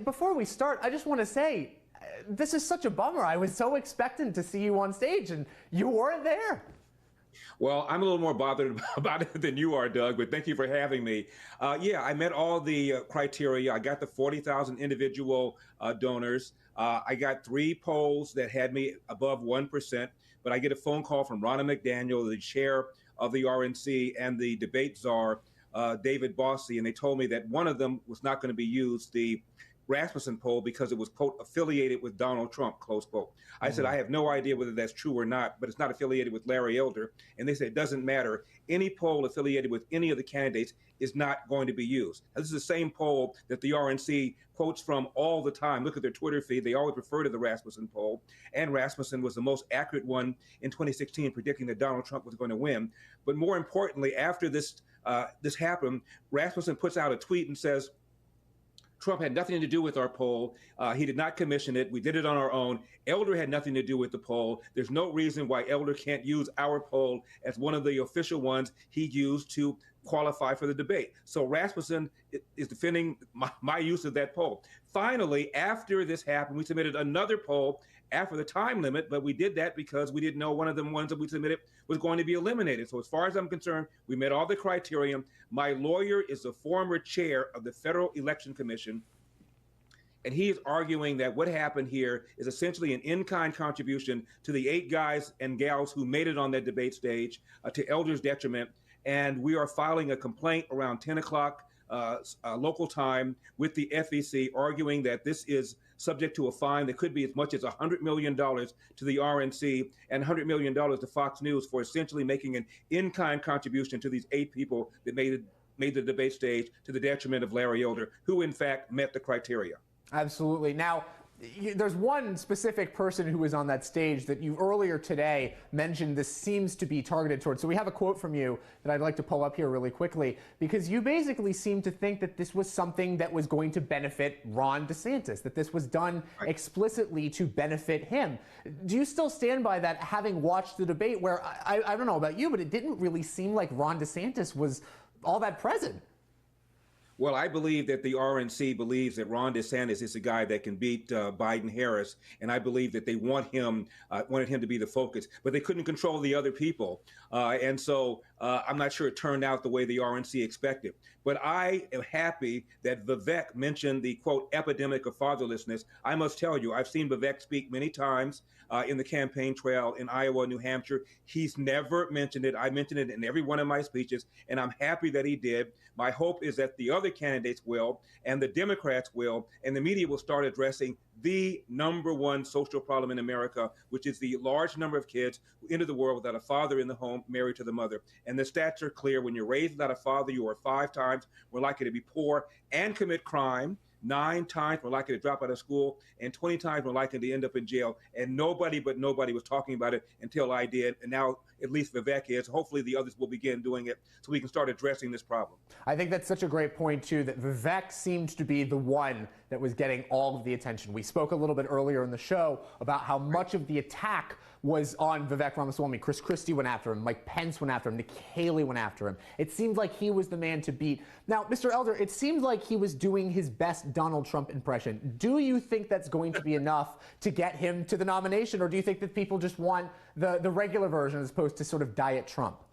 before we start, I just want to say, this is such a bummer. I was so expectant to see you on stage, and you weren't there. Well, I'm a little more bothered about it than you are, Doug, but thank you for having me. Yeah, I met all the criteria. I got the 40,000 individual donors. I got 3 polls that had me above 1%, but I get a phone call from Ronna McDaniel, the chair of the RNC, and the debate czar, David Bossie, and they told me that one of them was not going to be used, the Rasmussen poll, because it was, quote, affiliated with Donald Trump, close quote. I said, I have no idea whether that's true or not, but it's not affiliated with Larry Elder. And they said, it doesn't matter. Any poll affiliated with any of the candidates is not going to be used. Now, this is the same poll that the RNC quotes from all the time. Look at their Twitter feed. They always refer to the Rasmussen poll. And Rasmussen was the most accurate one in 2016, predicting that Donald Trump was going to win. But more importantly, after this happened, Rasmussen puts out a tweet and says, Trump had nothing to do with our poll. He did not commission it. We did it on our own. Elder had nothing to do with the poll. There's no reason why Elder can't use our poll as one of the official ones he used to qualify for the debate. So Rasmussen is defending my use of that poll. Finally, after this happened, we submitted another poll after the time limit, but we did that because we didn't know one of the ones that we submitted was going to be eliminated. So as far as I'm concerned, we met all the criteria. My lawyer is the former chair of the Federal Election Commission, and he is arguing that what happened here is essentially an in-kind contribution to the 8 guys and gals who made it on that debate stage, to Elder's detriment. And we are filing a complaint around 10 o'clock local time with the FEC, arguing that this is subject to a fine that could be as much as $100 million to the RNC and $100 million to Fox News for essentially making an in-kind contribution to these 8 people that made the debate stage to the detriment of Larry Elder, who in fact met the criteria. Absolutely. Now, there's one specific person who was on that stage that you earlier today mentioned this seems to be targeted towards. So we have a quote from you that I'd like to pull up here really quickly, because you basically seem to think that this was something that was going to benefit Ron DeSantis, that this was done explicitly to benefit him. Do you still stand by that, having watched the debate where, I don't know about you, but it didn't really seem like Ron DeSantis was all that present? Well, I believe that the RNC believes that Ron DeSantis is a guy that can beat Biden-Harris, and I believe that they wanted him to be the focus, but they couldn't control the other people. And so I'm not sure it turned out the way the RNC expected. But I am happy that Vivek mentioned the, quote, epidemic of fatherlessness. I must tell you, I've seen Vivek speak many times in the campaign trail in Iowa, New Hampshire. He's never mentioned it. I mentioned it in every one of my speeches, and I'm happy that he did. My hope is that the other candidates will, and the Democrats will, and the media will start addressing the #1 social problem in America, which is the large number of kids who enter the world without a father in the home, married to the mother. And the stats are clear. When you're raised without a father, you are 5 times more likely to be poor and commit crime, 9 times more likely to drop out of school, and 20 times more likely to end up in jail. And nobody was talking about it until I did. And now at least Vivek is. Hopefully the others will begin doing it so we can start addressing this problem. I think that's such a great point, too, that Vivek seemed to be the one that was getting all of the attention. We spoke a little bit earlier in the show about how much of the attack was on Vivek Ramaswamy. Chris Christie went after him. Mike Pence went after him. Nikki Haley went after him. It seemed like he was the man to beat. Now, Mr. Elder, it seemed like he was doing his best Donald Trump impression. Do you think that's going to be enough to get him to the nomination, or do you think that people just want the regular version as opposed to sort of Diet Trump?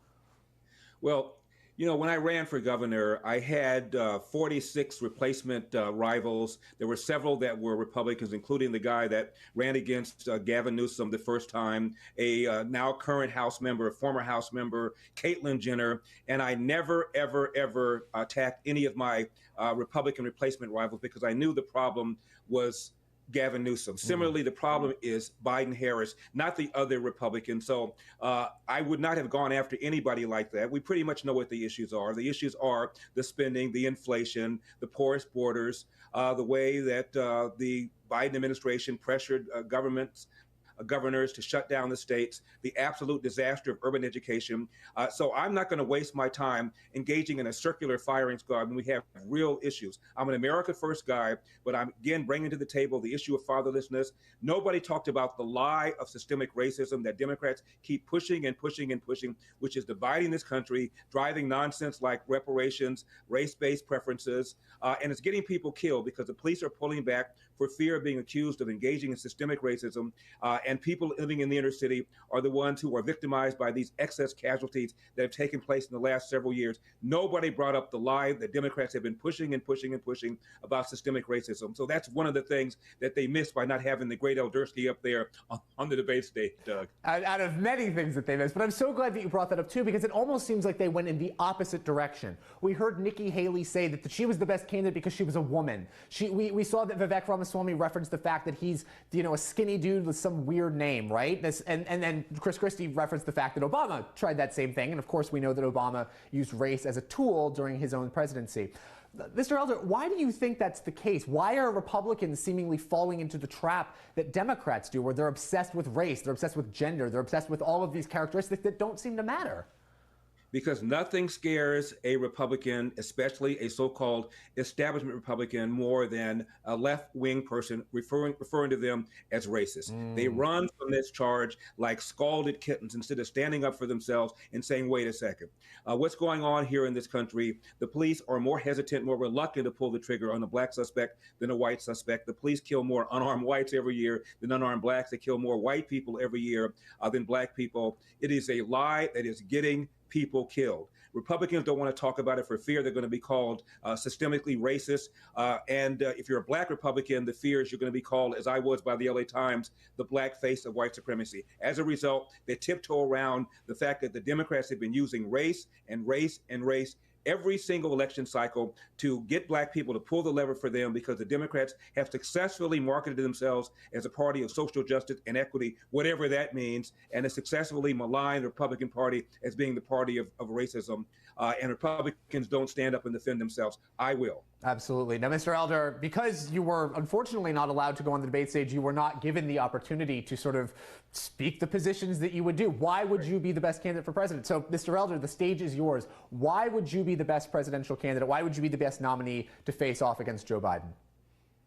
Well, you know, when I ran for governor, I had 46 replacement rivals. There were several that were Republicans, including the guy that ran against Gavin Newsom the first time, a now current House member, a former House member, Caitlyn Jenner. And I never, ever, ever attacked any of my Republican replacement rivals because I knew the problem was Gavin Newsom. Similarly, the problem is Biden-Harris, not the other Republicans. So I would not have gone after anybody like that. We pretty much know what the issues are. The issues are the spending, the inflation, the porous borders, the way that the Biden administration pressured governments governors to shut down the states, the absolute disaster of urban education. So I'm not going to waste my time engaging in a circular firing squad when we have real issues. I'm an America First guy, but I'm again bringing to the table the issue of fatherlessness. Nobody talked about the lie of systemic racism that Democrats keep pushing and pushing and pushing, which is dividing this country, driving nonsense like reparations, race-based preferences, and it's getting people killed because the police are pulling back for fear of being accused of engaging in systemic racism. And people living in the inner city are the ones who are victimized by these excess casualties that have taken place in the last several years. Nobody brought up the lie that Democrats have been pushing and pushing and pushing about systemic racism. So that's one of the things that they missed by not having the great Eldersky up there on the debate stage, Doug. Out of many things that they missed, but I'm so glad that you brought that up too, because it almost seems like they went in the opposite direction. We heard Nikki Haley say that she was the best candidate because she was a woman. We saw that Vivek Ramaswamy referenced the fact that he's, a skinny dude with some weird name, right? And then Chris Christie referenced the fact that Obama tried that same thing, and of course we know that Obama used race as a tool during his own presidency. Mr. Elder, why do you think that's the case? Why are Republicans seemingly falling into the trap that Democrats do, where they're obsessed with race, they're obsessed with gender, they're obsessed with all of these characteristics that don't seem to matter? Because nothing scares a Republican, especially a so-called establishment Republican, more than a left-wing person referring to them as racist. They run from this charge like scalded kittens instead of standing up for themselves and saying, wait a second, what's going on here in this country? The police are more hesitant, more reluctant to pull the trigger on a black suspect than a white suspect. The police kill more unarmed whites every year than unarmed blacks. They kill more white people every year than black people. It is a lie that is getting people killed. Republicans don't want to talk about it for fear they're going to be called systemically racist. And if you're a black Republican, the fear is you're going to be called, as I was by the LA Times, the black face of white supremacy. As a result, they tiptoe around the fact that the Democrats have been using race and race and race every single election cycle to get black people to pull the lever for them, because the Democrats have successfully marketed themselves as a party of social justice and equity, whatever that means, and has successfully maligned the Republican Party as being the party of racism. And Republicans don't stand up and defend themselves. I will. Absolutely. Now, Mr. Elder, because you were unfortunately not allowed to go on the debate stage, you were not given the opportunity to sort of speak the positions that you would do. Why would you be the best candidate for president? So, Mr. Elder, the stage is yours. Why would you be the best presidential candidate? Why would you be the best nominee to face off against Joe Biden?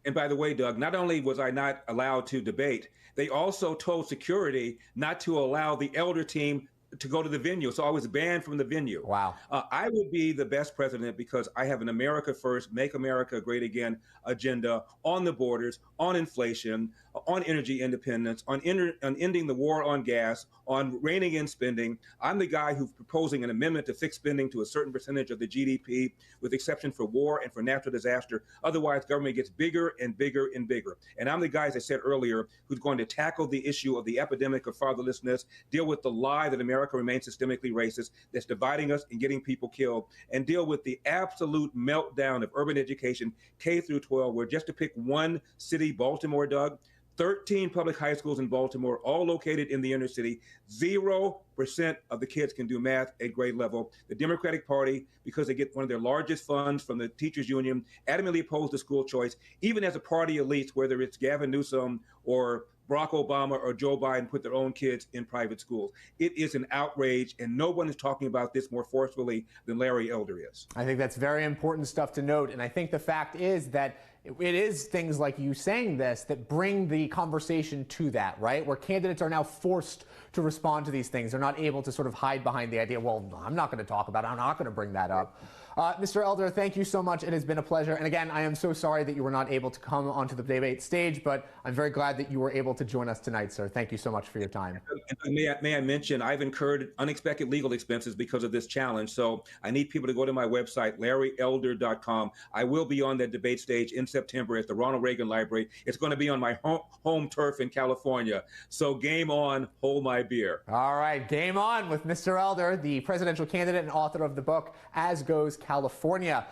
And by the way, Doug, not only was I not allowed to debate, they also told security not to allow the Elder team to go to the venue. So I was banned from the venue. Wow. I would be the best president because I have an America First, Make America Great Again agenda on the borders, on inflation, on energy independence, on ending the war on gas, on reining in spending. I'm the guy who's proposing an amendment to fix spending to a certain percentage of the GDP, with exception for war and for natural disaster. Otherwise, government gets bigger and bigger and bigger. And I'm the guy, as I said earlier, who's going to tackle the issue of the epidemic of fatherlessness, deal with the lie that America remains systemically racist, that's dividing us and getting people killed, and deal with the absolute meltdown of urban education, K through 12, where, just to pick one city, Baltimore, Doug, 13 public high schools in Baltimore, all located in the inner city. 0% of the kids can do math at grade level. The Democratic Party, because they get one of their largest funds from the teachers union, adamantly opposed to school choice, even as a party elite, whether it's Gavin Newsom or Barack Obama or Joe Biden, put their own kids in private schools. It is an outrage, and no one is talking about this more forcefully than Larry Elder is. I think that's very important stuff to note, and I think the fact is that it is things like you saying this that bring the conversation to that, right? Where candidates are now forced to respond to these things. They're not able to sort of hide behind the idea, well, I'm not going to talk about it. I'm not going to bring that up. Mr. Elder, thank you so much. It has been a pleasure. And again, I am so sorry that you were not able to come onto the debate stage, but I'm very glad that you were able to join us tonight, sir. Thank you so much for your time. May I mention, I've incurred unexpected legal expenses because of this challenge. So I need people to go to my website, larryelder.com. I will be on that debate stage in September at the Ronald Reagan Library. It's going to be on my home turf in California. So game on, hold my beer. All right, game on with Mr. Elder, the presidential candidate and author of the book, As Goes California.